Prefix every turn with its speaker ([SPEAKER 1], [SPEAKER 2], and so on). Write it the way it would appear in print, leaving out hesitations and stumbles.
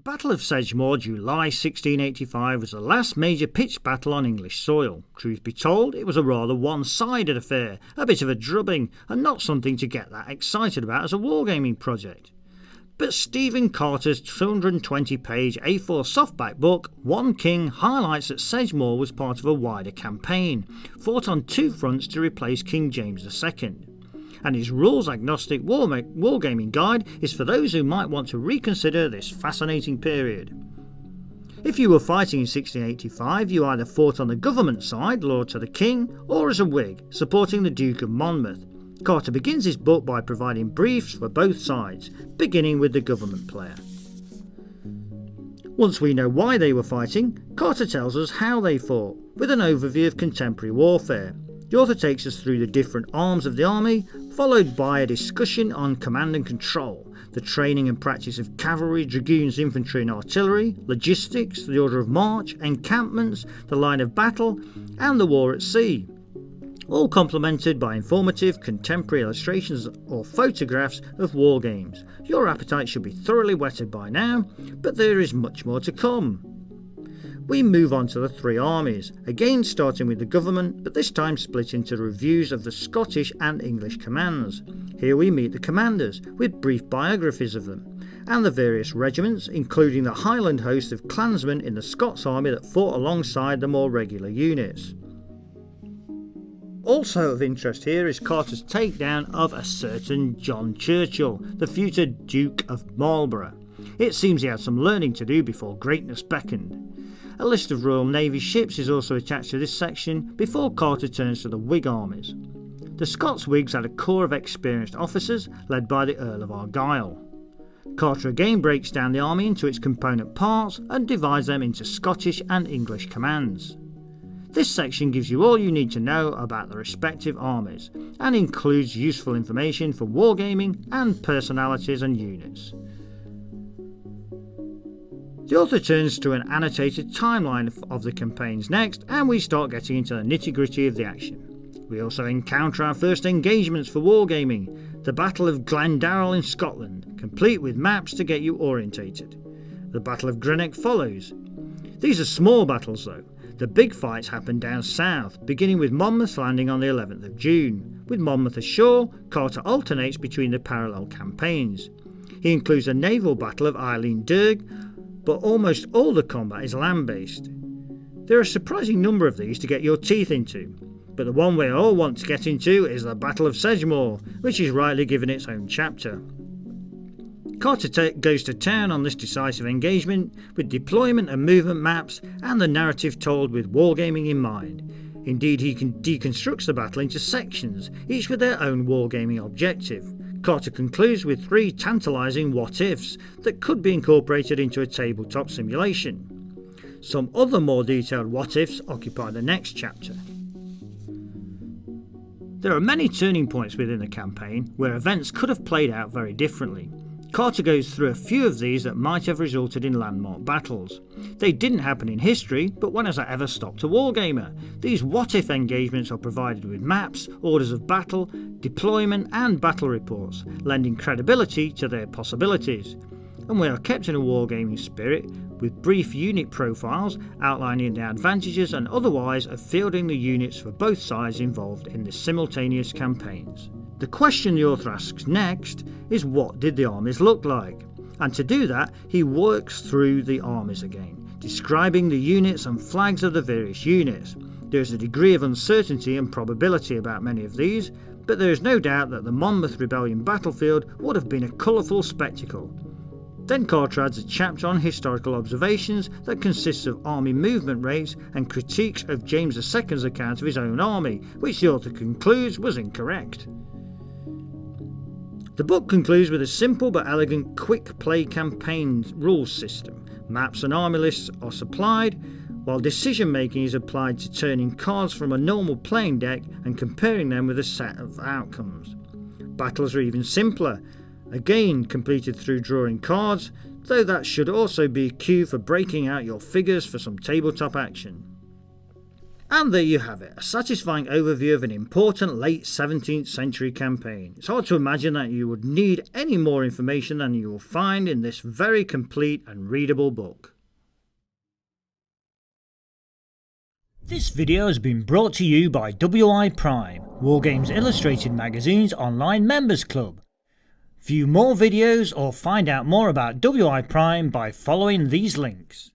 [SPEAKER 1] Battle of Sedgemoor, July 1685, was the last major pitched battle on English soil. Truth be told, it was a rather one-sided affair, a bit of a drubbing, and not something to get that excited about as a wargaming project. But Stephen Carter's 220-page A4 softback book, One King, highlights that Sedgemoor was part of a wider campaign, fought on two fronts to replace King James II. And his rules-agnostic wargaming guide is for those who might want to reconsider this fascinating period. If you were fighting in 1685, you either fought on the government side, loyal to the king, or as a Whig, supporting the Duke of Monmouth. Carter begins his book by providing briefs for both sides, beginning with the government player. Once we know why they were fighting, Carter tells us how they fought, with an overview of contemporary warfare. The author takes us through the different arms of the army, followed by a discussion on command and control, the training and practice of cavalry, dragoons, infantry and artillery, logistics, the order of march, encampments, the line of battle, and the war at sea. All complemented by informative contemporary illustrations or photographs of wargames. Your appetite should be thoroughly whetted by now, but there is much more to come. We move on to the three armies, again starting with the government, but this time split into reviews of the Scottish and English commands. Here we meet the commanders, with brief biographies of them, and the various regiments, including the Highland host of clansmen in the Scots army that fought alongside the more regular units. Also of interest here is Carter's takedown of a certain John Churchill, the future Duke of Marlborough. It seems he had some learning to do before greatness beckoned. A list of Royal Navy ships is also attached to this section before Carter turns to the Whig armies. The Scots Whigs had a corps of experienced officers led by the Earl of Argyll. Carter again breaks down the army into its component parts and divides them into Scottish and English commands. This section gives you all you need to know about the respective armies and includes useful information for wargaming and personalities and units. The author turns to an annotated timeline of the campaigns next, and we start getting into the nitty-gritty of the action. We also encounter our first engagements for wargaming, the Battle of Glendarrel in Scotland, complete with maps to get you orientated. The Battle of Greenock follows. These are small battles though. The big fights happen down south, beginning with Monmouth's landing on the 11th of June. With Monmouth ashore, Carter alternates between the parallel campaigns. He includes a naval battle of Eilean Dubh, but almost all the combat is land-based. There are a surprising number of these to get your teeth into, but the one we all want to get into is the Battle of Sedgemoor, which is rightly given its own chapter. Carter goes to town on this decisive engagement with deployment and movement maps and the narrative told with wargaming in mind. Indeed, he deconstructs the battle into sections, each with their own wargaming objective. Carter concludes with 3 tantalising what-ifs that could be incorporated into a tabletop simulation. Some other more detailed what-ifs occupy the next chapter. There are many turning points within the campaign where events could have played out very differently. Carter goes through a few of these that might have resulted in landmark battles. They didn't happen in history, but when has that ever stopped a wargamer? These what-if engagements are provided with maps, orders of battle, deployment and battle reports, lending credibility to their possibilities. And we are kept in a wargaming spirit with brief unit profiles outlining the advantages and otherwise of fielding the units for both sides involved in the simultaneous campaigns. The question the author asks next is, what did the armies look like? And to do that, he works through the armies again, describing the units and flags of the various units. There is a degree of uncertainty and probability about many of these, but there is no doubt that the Monmouth Rebellion battlefield would have been a colourful spectacle. Then Carter adds a chapter on historical observations that consists of army movement rates and critiques of James II's account of his own army, which the author concludes was incorrect. The book concludes with a simple but elegant quick play campaign rules system. Maps and army lists are supplied, while decision making is applied to turning cards from a normal playing deck and comparing them with a set of outcomes. Battles are even simpler, again completed through drawing cards, though that should also be a cue for breaking out your figures for some tabletop action. And there you have it, a satisfying overview of an important late 17th century campaign. It's hard to imagine that you would need any more information than you will find in this very complete and readable book. This video has been brought to you by WiPrime, Wargames Illustrated magazine's online members club. View more videos or find out more about WiPrime by following these links.